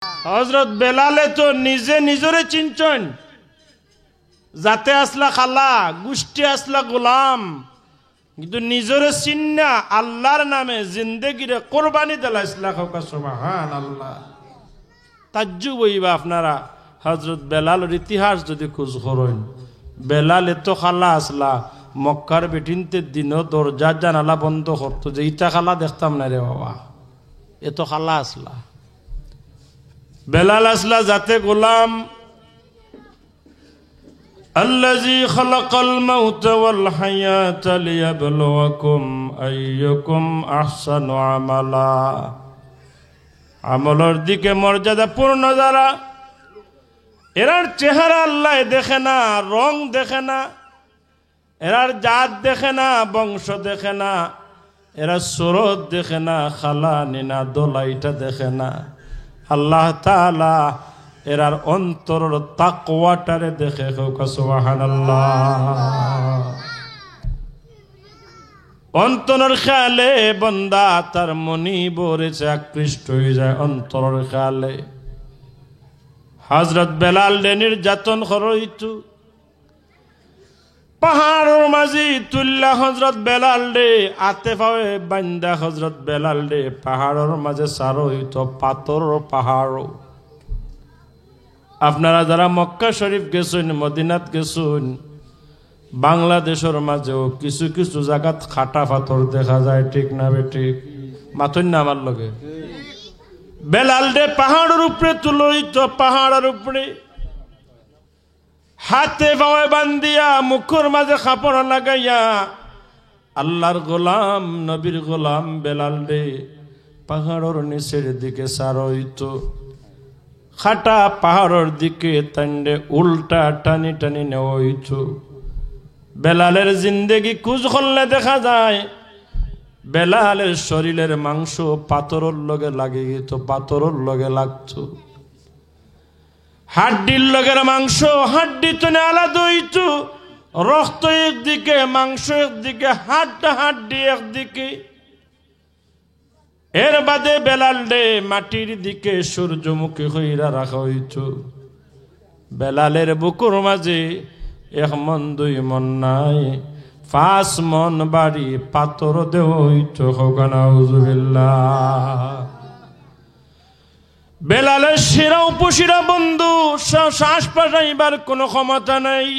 হযরত বেলালে তো নিজে নিজরে চিনছেন, যাতে আসলা খালা গোষ্ঠী আসলা গোলাম, কিন্তু নিজরে চিন্না আল্লাহর নামে জিন্দেগিরে কোরবানি দিলা ইসলা খাওকা সুবহানাল্লাহ। তাজ্জুব হইবা আপনারা হযরত বেলালের ইতিহাস যদি খোঁজ করেন। বেলাল এত খালা আসলা মক্কার বেটিনতে দিন দরজা জানালা বন্ধ করতো, যে ইটা খালা দেখতাম না রে বাবা, এত খালা আসলা। বেলাল আসলা যাতে গোলাম। আল্লাযী খালাকাল মাউতা ওয়াল হায়াতা লিয়াবলুয়াকুম আইয়ুকুম আহসানু আমালা। আমলের দিকে মর্যাদা পূর্ণ যারা, এরার চেহারা আল্লাহ দেখে না, রং দেখে না, এরার জাত দেখে না, বংশ দেখে না, এরা সুরত দেখে না, খালা নিনা দোলাইটা দেখে না। আল্লাহ তাআলা এরার অন্তরের তাকওয়াটারে দেখে। সুবহানাল্লাহ। অন্তরের খেয়ালে বন্দা তার মনি বরেছে আকৃষ্ট হয়ে যায় অন্তরের খেয়ালে। হযরত বেলাল নির্যাতন করইতু, পাহাড়ের মাঝি তুল্লা হযরত বেলাল রে আতে পাওয়ে বান্দা হযরত বেলাল রে পাহাড়ের মাঝে সারো হইতো, পাথর পাহাড়। আপনারা যারা মক্কা শরীফ গেছেন, মদিনাত গেছেন, বাংলাদেশের মাঝেও কিছু কিছু জায়গাত খাটা পাথর দেখা যায়, ঠিক না বেঠিক? মাথুন না আমার লগে। বেলাল রে পাহাড়ের উপরে তুলো হইতো, পাহাড়ের উপরে হাতে পাওয়ে বান্দিয়া, মুখের মাঝে কাপড় লাগাইয়া আল্লাহর গোলাম নবীর গোলাম বেলাল রে পাহাড়ের নিচের দিকে সারো হইতো। খাটা পাহাড়ের দিকে তান্ডে উল্টা টানি টানি নেওয়া হইতো। বেলালের জিন্দেগি খুঁজ করলে দেখা যায় বেলালের শরীরের মাংস পাথরের লগে লাগে গেত, পাথরের লগে লাগতো। হাড্ডির লগের মাংস হাড্ডি তো আলাদা হইতো, রক্ত একদিকে, মাংস একদিকে, হাড্ডি একদিকে। এর বাদে বেলাল রে মাটির দিকে সূর্যমুখী হইরা রাখা হইতো। বেলালের বুকুর মাঝে 1 মন 2 মন নাই, 5 মন বাড়ি পাথর দেওয়া হইতো। নাউযুবিল্লাহ। বেলালের শিরা উপশিরা বন্ধু, শ্বাস পাঠাইবার কোনো ক্ষমতা নাই।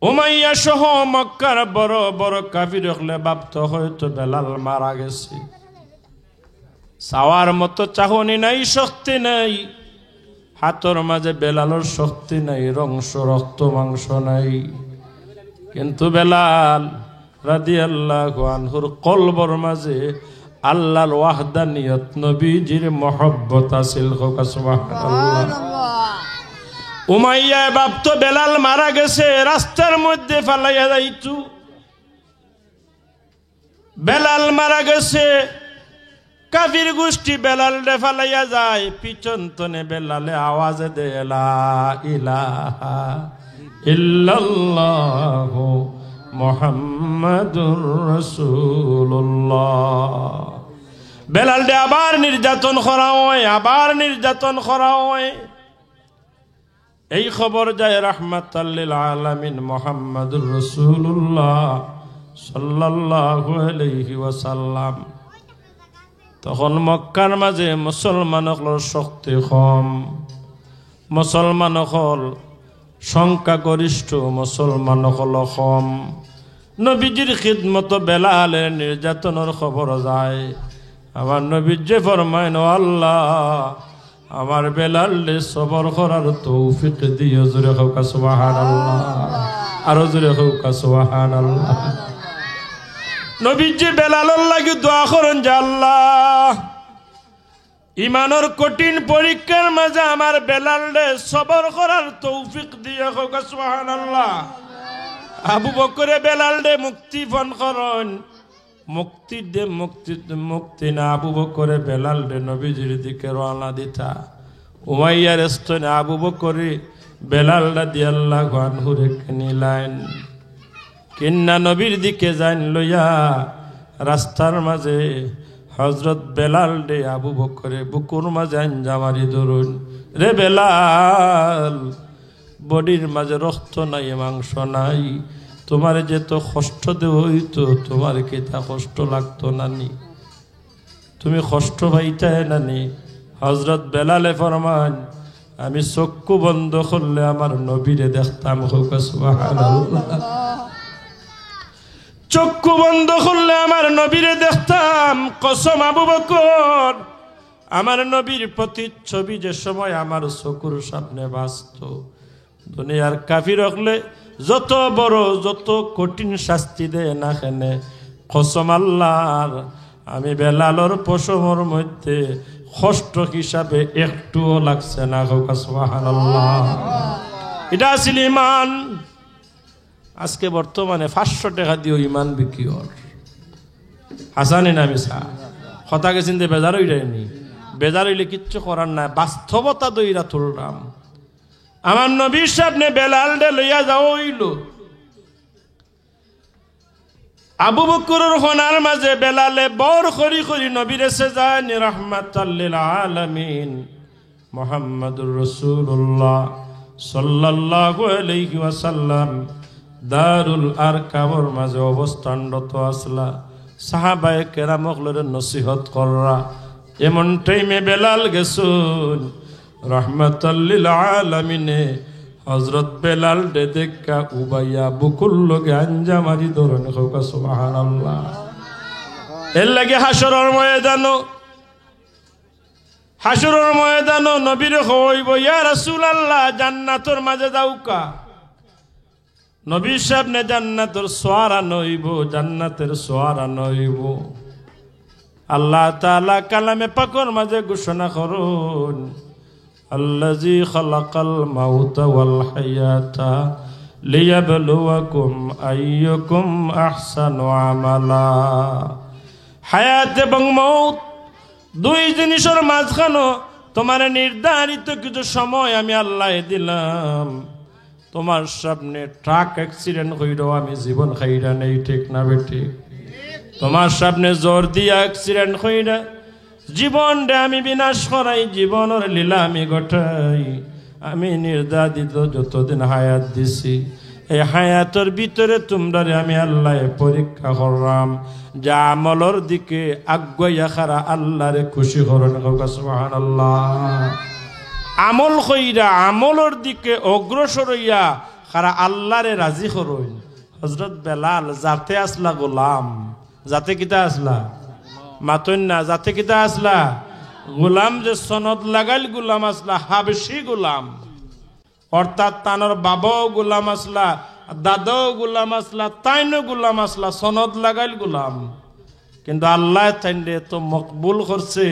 উমাইয়া সহ মক্কার বড় বড় কাফির হলে ভাবতে হয়তো বেলাল মারা গেছে। চাওয়ার মতো চাহনি নাই, শক্তি নাই, হাতর মাঝে বেলালের শক্তি নাই, রংশ রক্ত মাংস নাই। কিন্তু বেলাল রাদিয়াল্লাহু আনহুর কলবর মাঝে আল্লাহর ওয়াহদানিয়ত, নবীজির মহব্বত আছিল। সুবহানাল্লাহ। উমাইয়া ভাবতো বেলাল মারা গেছে, রাস্তার মধ্যে ফালাইয়া যাইতু। বেলাল মারা গেছে, কাফির গোষ্ঠী বেলাল রে ফালাইয়া যায়, পিছন তনে বেলালে আওয়াজে দে লা ইলাহা ইল্লাল্লাহু মুহাম্মাদুর রাসূলুল্লাহ। বেলাল রে আবার নির্যাতন করা হয়, আবার নির্যাতন করা হয়। এই খবর যায় রাহমাতাল লিল আলামিন মুহাম্মাদুর রাসূলুল্লাহ সাল্লাল্লাহু আলাইহি ওয়াসাল্লাম। তখন মক্কার মাঝে মুসলমানসকলের শক্তি কম, মুসলমানসকল সংখ্যাগরিষ্ঠ, মুসলমানসকল কম। নবীজির খিদমত বেলালের নির্যাতনের খবর যায়। আমার নবীজি ফরমাইন, আল্লাহ আমার বেলালে সবর করার তৌফিক দিও। জোরে হোক সুবহানাল্লাহ, আরো জোরে হোক সুবহানাল্লাহ। নবীজি বেলালের লাগি দোয়া করেন যে আল্লাহ ইমানের কঠিন পরীক্ষার মাঝে আমার বেলালে সবর করার তৌফিক দিও। হোক সুবহানাল্লাহ। আবু বকরে বেলালে মুক্তি ফোন করেন, মুক্তি দে, মুক্তি না। আবু বকরে বেলাল রে নবীজির দিকে রওনা দিতা। উমাইয়ার স্তনে আবু বকরে বেলাল রাদিয়াল্লাহু আনহু রেখে নিলেন। কিন্না নবীর দিকে যান লইয়া রাস্তার মাঝে হযরত বেলাল রে আবু বকরে বুকুর মাঝে আঞ্জামারি ধরুন, রে বেলাল বডির মাঝে রক্ত নাই মাংস নাই, তোমার যে তো কষ্ট দে হইতো, তোমার কি তা কষ্ট লাগতো নানি, তুমি কষ্ট পাইতে নানি? হযরত বেলালে ফরমান, আমি চক্ষু বন্ধ করলে আমার নবীরে দেখতাম। সুবহানাল্লাহ। চক্ষু বন্ধ করলে আমার নবীরে দেখতাম। কসম আবু বকর, আমার নবীর প্রতিচ্ছবি যে সময় আমার চকুর সামনে বাঁচত, দুনিয়ার কাফির হলে যত বড় যত কঠিন শাস্তি দেয় না কেন, কসম আল্লাহর আমি বেলালর পশমের মধ্যে কষ্ট হিসাবে একটুও লাগছে না। সুবহানাল্লাহ। এটা আসলে ইমান। আজকে বর্তমানে 500 টাকা দিয়ে ইমান বিক্রি হর। হাসানি না মিশা হতাকে চিনতে বেজার হয়ে যায়নি। বেজার হইলে কিচ্ছু করার নাই, বাস্তবতা দইরা তুললাম। আমার নবীর সামনে বেলাল ডে লইয়া যাও হইল। আবু বকরের খনার মাঝে বেলালে বর খরি খরি নবীরে সেজানি রাহমাতাল লিল আলামিন মুহাম্মাদুর রাসূলুল্লাহ সাল্লাল্লাহু আলাইহি ওয়াসাল্লাম দারুল আরকামের মাঝে অবস্থানরত আসলা। সাহাবায়ে কেরামগলের নসিহত কররা। এমন টাইমে বেলাল গেছুন রাহমাতাল লিল আলামিনে হযরত বেলাল দে দেখা উবাইয়া বুকুল লগে আঞ্জামারি ধরন। সুবহানাল্লাহ। এর লাগে হাসরের ময়দানো নবীর হইব, ইয়া রাসূলুল্লাহ জান্নাতের মাঝে যাওকা। নবীর সামনে জান্নাতের সোয়ারা নইব, জান্নাতের সোয়ারা নইব। আল্লাহ তাআলা কালামে পাকের মাঝে ঘোষণা করুন, আল্লাযী খালাকাল মাউতা ওয়াল হায়াতা লিয়াবলুয়াকুম আইয়ুকুম আহসানু আমালা। হায়াত এবং মউত দুই জিনিসের মাঝখানে তোমার নির্ধারিত কিছু সময় আমি আল্লাহ দিলাম। তোমার সামনে ট্রাক অ্যাক্সিডেন্ট হইলেও আমি জীবন খাইরা নেই, ঠিক না বেটি? তোমার সামনে জোর দিয়া অ্যাক্সিডেন্ট হইরা জীবন রে আমি বিনাশ করাই, জীবনের লীলা আমি ঘটাই। আমি নির্ধারিত যতদিন হায়াত দিছি, এই হায়াতের ভিতরে তোমরা আমি আল্লাহ পরীক্ষা করলাম, যা আমলের দিকে আগুয়া খারা আল্লাহরে খুশি করুন। সুবহানাল্লাহ। আমল কইরা আমলের দিকে অগ্রসর হইয়া খারা আল্লাহরে রাজি করুন। হযরত বেলাল যাতে আসলা গোলাম, যাতে কিতা আসলা মাতন না, যাতে কিতা আসলা গোলাম, যে সনদ লাগাইল গোলাম আসলা, হাবশি গোলাম, অর্থাৎ তানোর বাবাও গোলাম আসলা, দাদাও গোলাম আসলা, তাইনও গোলাম আসলা, সনদ লাগাইল গোলাম। কিন্তু আল্লাহ তাইনে তো মকবুল করছে,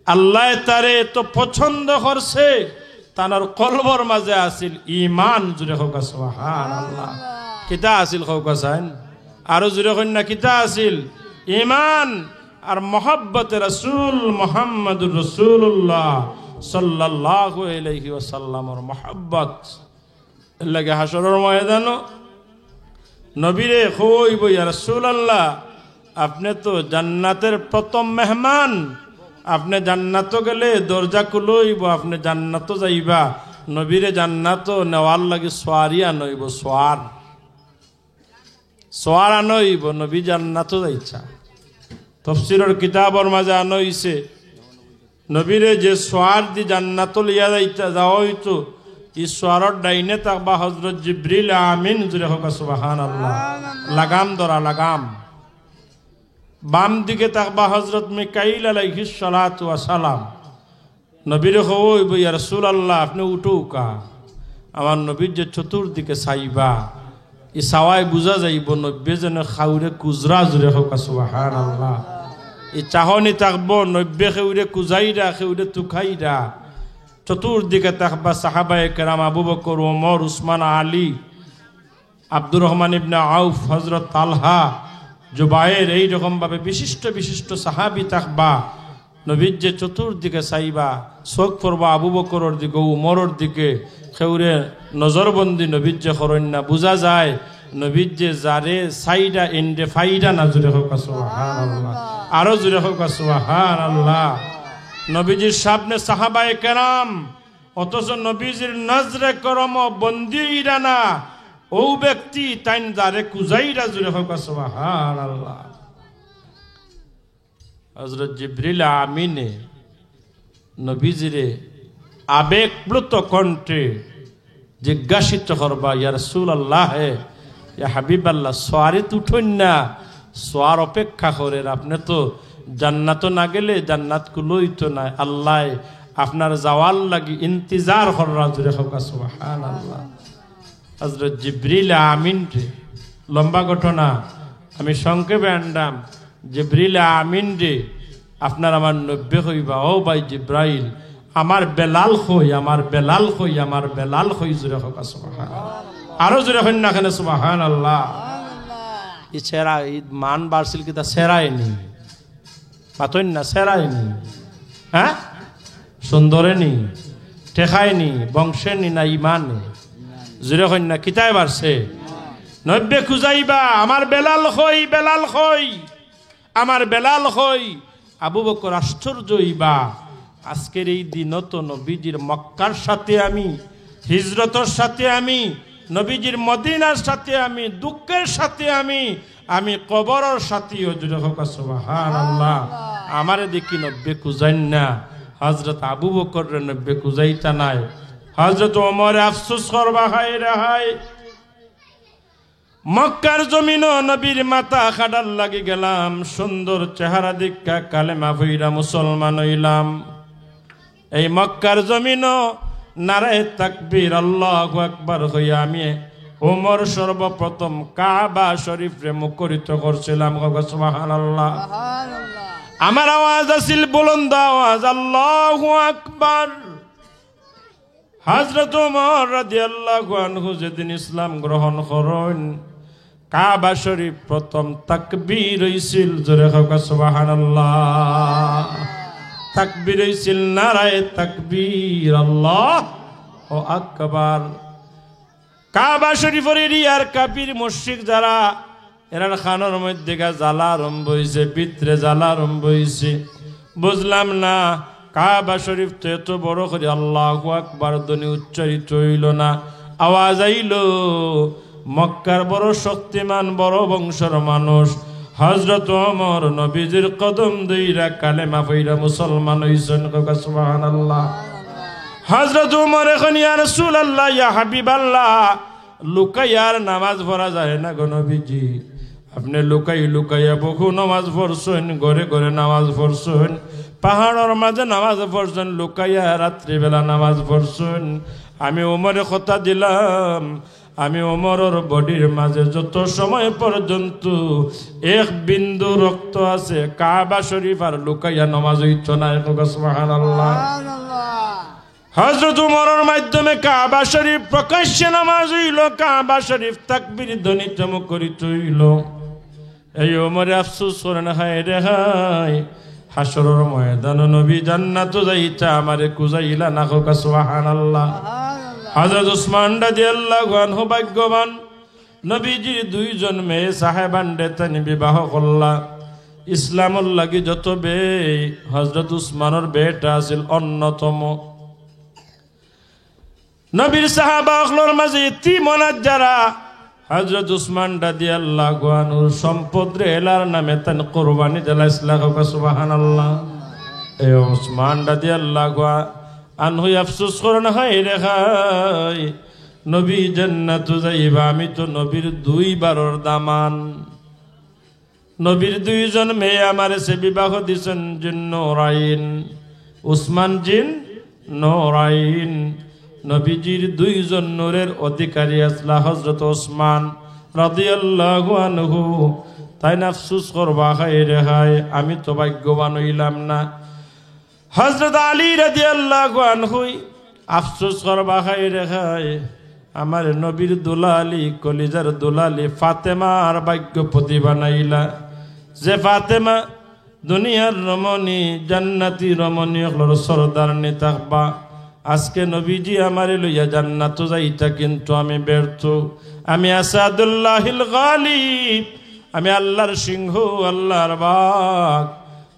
আল্লাহ তারে তো পছন্দ করছে, তানোর কলবর মাঝে আসিল ইমান। জুড়ে হোক সুবহানাল্লাহ। কিতা আসিল হোক সাইন আরো জুড়ে হইন না, কিতা আসিল? ইমান আর মহব্বতে রাসূল মুহাম্মদুর রাসূলুল্লাহ সাল্লাল্লাহু আলাইহি ওয়াসাল্লামের মহব্বত। এর লাগে হাসরের ময়দানে নবীরে কইব, ইয়া রাসূলুল্লাহ আপনি তো জান্নাতের প্রথম মেহমান, আপনি জান্নাত গেলে দরজা খুলইব, আপনি জান্নাত যাইবা। নবীরে জান্নাত নেওয়ার লাগে সোয়ারিয়া নইব, সোয়ার আনইব, নবী জান্নাত যাইছা। তফসিরের কিতাবর মাঝে আনইছে নবীরে যে সোয়ার দি জান্নাত লিয়া যাইতা যাওয়া হইতো, ই সোয়ারর ডাইনে থাকবা হযরত জিবরিল আমিন। জুড়ে হোক সুবহানাল্লাহ। লাগাম ধরা লাগাম। বাম দিকে থাকবা হযরত মিকাইল আলাইহিস সালাতু ওয়াস সালাম। নবীরে কইব, ইয়া রাসূলুল্লাহ আপনি উঠুকা। আমার নবীর যে চতুর্দিকে চাইবা, ই চাওয়াই বুঝা যাইব নব্বে যেন খাউরে কুজরা। জুড়ে হোক সুবহানাল্লাহ। এই চাহনি থাকবো নব্বে খেউরে কুজাইরা, খেউরে তুখাইরা। চতুর্দিকে থাকবা সাহাবায়ে কেরাম, আবু বকর, ওমর, উসমান, আলী, আব্দুর রহমান ইবনে আউফ, হযরত তালহা, জুবায়ের, এইরকম ভাবে বিশিষ্ট বিশিষ্ট সাহাবী থাকবা। নবীর যে চতুর্দিকে চাইবা, চোখ পড়বা আবু বকরের দিকে, উমরের দিকে, খেউরে নজরবন্দি নবীর যে করন্যা বুঝা যায়। নবীর যে যারে সাইডা এন্ডে ফাইডা না। জুড়ে হোক সুবহানাল্লাহ। আরো জোরে হোক সুবহানাল্লাহ। নবীজির সামনে সাহাবায়ে কেরাম, অথচ নবীজির নজরে করম বন্দী ইরানা ও ব্যক্তি তাইন দারে কুজাইরা জুড়ে হোক সুবহানাল্লাহ। হযরত জিবরিল আমিনে নবীজিরে আবেগপ্লুত কণ্ঠে জিজ্ঞাসিত করবা, ইয়া রাসূলুল্লাহ, ইয়া হাবিবাল্লাহ, সোয়ারিত উঠুন না, সোয়ার অপেক্ষা করেন, আপনি তো জান্নাত না গেলে জান্নাত কুলোই তো নাই, আল্লাহ আপনার যাওয়ার লাগি ইন্তজার করা জুড়ে হোক সুবহানাল্লাহ। হযরত জিবরিল আমিন রে, লম্বা ঘটনা আমি সংক্ষেপে আনলাম। জিবরিল আমিন রে আপনার আমার নব্বে হইবা, ও ভাই জিব্রাইল, আমার বেলাল হই, আমার বেলাল হই, আমার বেলাল হই জুড়ে হোক সুবহানাল্লাহ। আরো জুড়ে হইন না কেন সুবহানাল্লাহ। ই সেরা ঈদ মান বাড়ছিল কি তা সেরায়নি, পাতইন না সেরায়নি, হ্যাঁ সুন্দরে নি, ঠেকায়নি, বংশে নি, না ইমানে জুড়ে হইন না কিতায় বাড়ছে। নব্বে খুঁজাইবা, আমার বেলাল হই, বেলাল হই, আমার বেলাল হই। আবু বকর আশ্চর্য হইবা, আজকের এই দিনত নবীজির মক্কার সাথে আমি, হিজরতের সাথে আমি, নবীজির মদিনার সাথে আমি, দুঃখের সাথে আমি কবরের সাথেও জুড়ে হোক সুবহানাল্লাহ। আমারে দেখি নব্বে খুঁজাইন না। হযরত আবু বকর নব্বে খুঁজাইতা নাই। হযরত ওমর আফসোস করবা, হায় রে হায়, মক্কার জমিন নবীর মাথা খাডার লাগি গেলাম, সুন্দর চেহারা দীক্ষা কালেমা ভইরা মুসলমান হইলাম। এই মক্কার জমিন নারায়ে তাকবীর আল্লাহু আকবার হইয়া আমি ওমর সর্বপ্রথম কাবা শরীফে মুখরিত করছিলাম সুবহানাল্লাহ। আমার আওয়াজ আছিল বুলন্দ আওয়াজ, আল্লাহু আকবার। হযরত ওমর রাদিয়াল্লাহু আনহু যেদিন ইসলাম গ্রহণ করেন, কাবা শরীফ প্রথম তাকবীর হইছিল, জোরে হোক সুবহানাল্লাহ। তাকবীর হইছিল নারায়ে তাকবীর, আল্লাহু আকবার। কাবা শরীফের এরিয়ার কাফির মুশরিক যারা, এরার খানের মধ্যে জ্বালা আরম্ভ হইছে, ভিতরে জ্বালা আরম্ভ হইছে। বুঝলাম না, কাবা শরীফ তো এত বড় করে আল্লাহু আকবার ধ্বনি উচ্চারিত হইল না, আওয়াজ আইল মক্কার বড় শক্তিমান বড় বংশের মানুষ হযরত ওমর নবীজির কদম দইরা কালেমা পড়া মুসলমান হইছেন সুবহানাল্লাহ। হযরত ওমর এখন, ইয়া রাসূলুল্লাহ, ইয়া হাবিবাল্লাহ, লুকাইয়ার নামাজ পড়া যায় না গো নবীজি, আপনি লুকাই লুকাইয়া বহু নামাজ পড়ছেন, ঘরে ঘরে নামাজ পড়ছেন, পাহাড়ের মাঝে নামাজ পড়ছেন, লুকাইয়া রাত্রিবেলা নামাজ পড়ছেন। আমি ওমরে কথা দিলাম, আমি ওমরের বডির মাঝে যত সময় পর্যন্ত এক বিন্দু রক্ত আছে, কাবা শরীফ আর লুকাইয়া নামাজ হইত না সুবহানাল্লাহ। হযরত ওমরের মাধ্যমে কাবা শরীফ প্রকাশ্যে নামাজ হইল, কাবা শরীফ তাকবীর ধ্বনিত মুখরিত হইল। এই ওমরে আফসোস করেন, হায় রে হায়, হাসরের ময়দানে নবী জান্নাত যাইতা আমারে কুজাইলা না সুবহানাল্লাহ। হযরত উসমান রাদিয়াল্লাহু আনহু ভাগ্যবান, নবীজির দুইজন মেয়ে সাহেবান্ডে তিনি বিবাহ করলা। ইসলামর লাগি যত বে, হযরত উসমানের বেটা আছিল অন্যতম। নবীর সাহাবাগুলোর মাঝে ইতিমনাত যারা, হযরত উসমান রাদিয়াল্লাহু আনহুর সম্পদ রে এলার নামে তান কুরবানি দিলাইছিল সুবহানাল্লাহ। এই উসমান রাদিয়াল্লাহু আনহু আফসোস করেন, হায় রে হায়, নবী জান্নাত যাইবা, আমি তো নবীর দুইবারের দামান। নবীর দুইজন মেয়ে আমারে সে বিবাহ দিছেন জিন্নুরাইন, উসমান জিন নূরাইন। নবীজির দুইজন নূরের অধিকারী আসলা হযরত উসমান রাদিয়াল্লাহু আনহু। তাই আফসোস করবা, হায় রে হায়, আমি তো ভাগ্যবান হইলাম না। হযরত আলী রাদিয়াল্লাহু আনহু আফসোস করবা, হায় রে হায়, আমার নবীর দুলালি, কলিজার দুলালি ফাতেমার ভাগ্যপতি বানাইলা। যে ফাতেমা দুনিয়ার রমণী, জান্নাতি রমণী হলোর সরদার নি থাকবা। আজকে নবীজি আমারে লইয়া জান্নাত যাইতা, কিন্তু আমি ব্যর্থ। আমি আসাদুল্লাহিল গালিব, আমি আল্লাহর সিংহ, আল্লাহর বাঘ।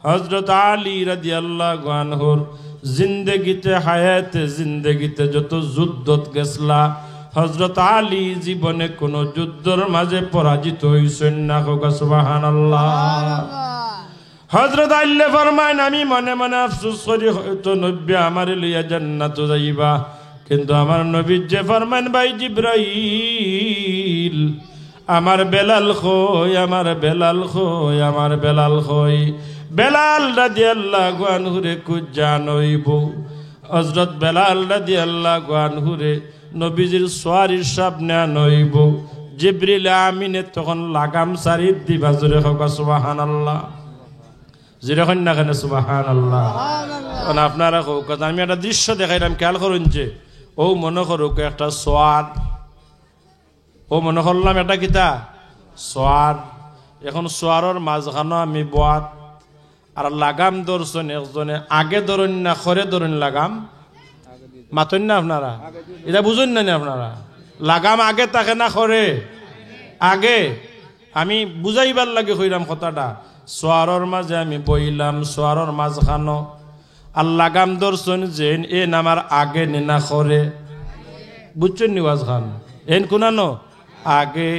হযরত আলী রাদিয়াল্লাহু আনহুর জিন্দেগিতে হায়াতে জিন্দেগিতে যত যুদ্ধত গেছলা হযরত আলী জীবনে কোন যুদ্ধের মাঝে পরাজিত হইছেন না। সুবহানাল্লাহ। হযরত আলী ফরমান আমি মনে মনে আফসোস করি হয়তো নবী আমারে লইয়া জান্নাতে যাইবা, কিন্তু আমার নবী যে ফরমান ভাই জিবরাইল আমার বেলাল কই, আমার বেলাল কই, আমার বেলাল কই। বেলাল রাদিয়াল্লাহু আনহু রে কুজান হইব। হযরত বেলাল রাদিয়াল্লাহু আনহু রে নবীজির সোয়ারির সামনে নইব। জিবরিল আমিনে তখন লাগাম সারি দিবা। জোরে হোক সুবহানাল্লাহ। জোরে হন না কেন সুবহানাল্লাহ। সুবহানাল্লাহ। আপনারা হোক, আমি একটা দৃশ্য দেখাইলাম, খেয়াল করুন যে ও মনে করুক একটা সোয়ার, ও মনে করলাম এটা কিতা সোয়ার। এখন সোয়ারের মাঝখানো আমি বাত আর লাগাম ধরছেন একজনে, আগে ধরুন না খরে ধরুন লাগাম মাতন না আপনারা, এটা বুঝুন না আপনারা। লাগাম আগে থাকে না খরে আগে? আমি বুঝাইবার লাগে কইরাম কথাটা। সোয়ারের মাঝে আমি বইলাম, সোয়ারের মাঝখানো আর লাগাম ধরছেন যে এ নামার আগে নিনা খরে, বুঝছেন নিওয়াজ খান এন কোনানো আগে।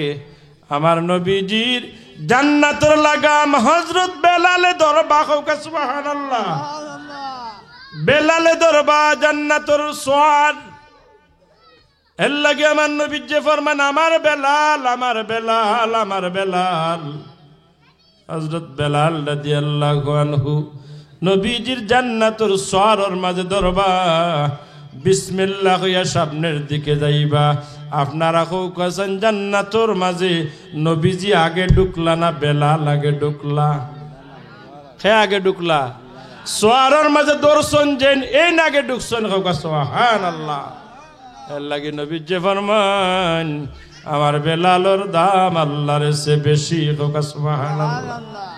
আমার নবীজির জান্নাতের লাগাম হযরত বেলালে ধরবা। সুবহানাল্লাহ। বেলালে ধরবা জান্নাতের সোয়ার। এর লাগে আমার নবী যে ফরমান আমার বেলাল, আমার বেলাল, আমার বেলাল। হযরত বেলাল রাদিয়াল্লাহু আনহু নবীজির জান্নাতের সোয়ারের মাঝে ধরবা, বিসমিল্লাহ কইয়া সামনের দিকে যাইবা। আপনারা কইছেন জান্নাতের মাঝে নবীজি আগে ঢুকলা না বেলাল আগে ঢুকলা? হে আগে ঢুকলা। সোয়ারের মাঝে দর্শন যেন এই না আগে ঢুকছেন। সুবহানাল্লাহ। এর লাগে নবী যে ফরমান আমার বেলালর দাম আল্লাহর চেয়ে বেশি। সুবহানাল্লাহ।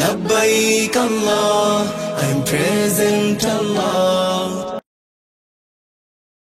Labbaik Allah, I'm present Allah.